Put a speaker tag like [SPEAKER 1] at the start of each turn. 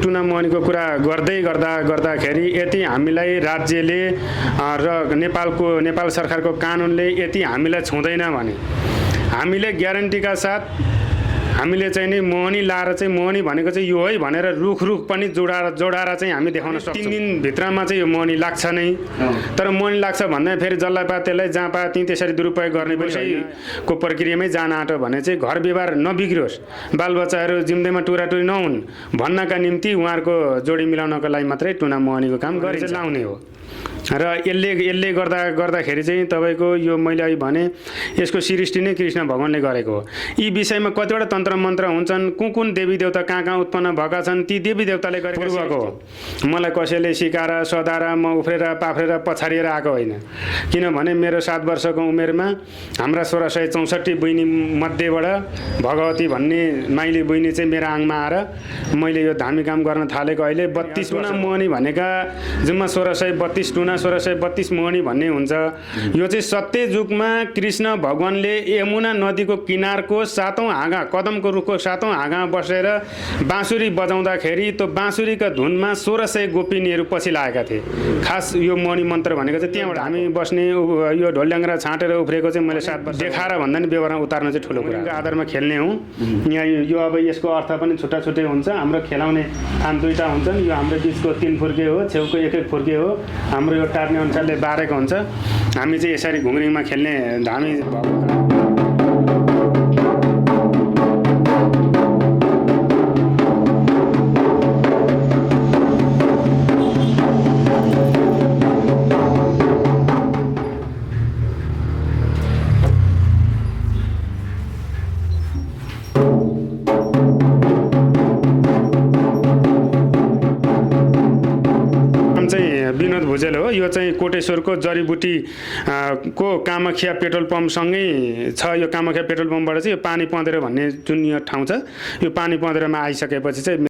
[SPEAKER 1] टुना मुहानीको कुरा गर्दाखेरि यति हामीलाई राज्यले र नेपाल सरकारको कानुनले यति हामीलाई छुँदैन भने हामीले ग्यारेन्टीका साथ हामीले चाहिँ नि मोहनी लाएर चाहिँ मोहनी भनेको चाहिँ यो है भनेर रुख पनि जोडाएर चाहिँ हामी देखाउन सक्छौँ। 3 दिन भित्रमा चाहिँ यो मोहनी लाग्छ नै। तर मोहनी लाग्छ भन्दा फेरि जसलाई पाए त्यसलाई जहाँ पाए त्यहीँ त्यसरी दुरुपयोग गर्ने को प्रक्रियामै जान आँट्यो भने चाहिँ घर व्यवहार नबिग्रियोस्, बालबच्चाहरू जिम्दैमा टुराटुरी नहुन् भन्नका निम्ति उहाँहरूको जोडी मिलाउनको लागि मात्रै टुना मोहनीको काम गरेर लाउने हो। र यसले गर्दाखेरि चाहिँ तपाईँको यो मैले अहिले भने यसको सृष्टि नै कृष्ण भगवानले गरेको हो। यी विषयमा कतिवटा तन्त्र मन्त्र हुन्छन्, कुन देवी देवता कहाँ उत्पन्न भएका छन्, ती देवी देवताले गरेको हो। मलाई कसैले सिकाएर सदाएर म उफ्रेर पाफ्रेर पछाडिएर आएको होइन। किनभने मेरो 7 वर्षको उमेरमा हाम्रा 1664 बहिनी मध्येबाट भगवती भन्ने माइली बहिनी चाहिँ मेरो आङमा आएर मैले यो धार्मिक काम गर्न थालेको अहिले 32 टुना मोहनी भनेका जुम्मा 1632 टुना 1632 मोहनी भन्ने हुन्छ। यो चाहिँ सत्य युगमा कृष्ण भगवानले यमुना नदीको किनारको 7औं हाँगा कदमको रुखको 7औं हाँगा बसेर बाँसुरी बजाउँदाखेरि त्यो बाँसुरीका धुनमा 1600 गोपिनीहरू पछि लागेका थिए। खास यो मोहनी मन्त्र भनेको चाहिँ त्यहाँबाट हामी बस्ने यो ढोल्याङ्ग्रा छाँटेर उफ्रेको चाहिँ मैले 7 वर्ष देखाएर भन्दा नि व्यवहारमा उतार्न चाहिँ ठुलो कुरा आधारमा खेल्ने हुँ। यहाँ यो अब यसको अर्थ पनि छुट्टा छुट्टै हुन्छ। हाम्रो खेलाउने थान 2टा हुन्छन्। यो हाम्रो बिचको 3 फुर्के हो, छेउको 1 फुर्के हो। हाम्रो यो टार्ने अनुसारले बारेको हुन्छ। हामी चाहिँ यसरी घुङ्रिङमा खेल्ने धामी विनोद भुजेल हो। यो चाहिँ कोटेश्वरको जडीबुटी को कामाख्या पेट्रोल पम्पसँगै छ। यो कामाख्या पेट्रोल पम्पबाट चाहिँ यो पानी पँधेरो भन्ने जुन यो ठाउँ छ, यो पानी पँधेरोमा आइसकेपछि चाहिँ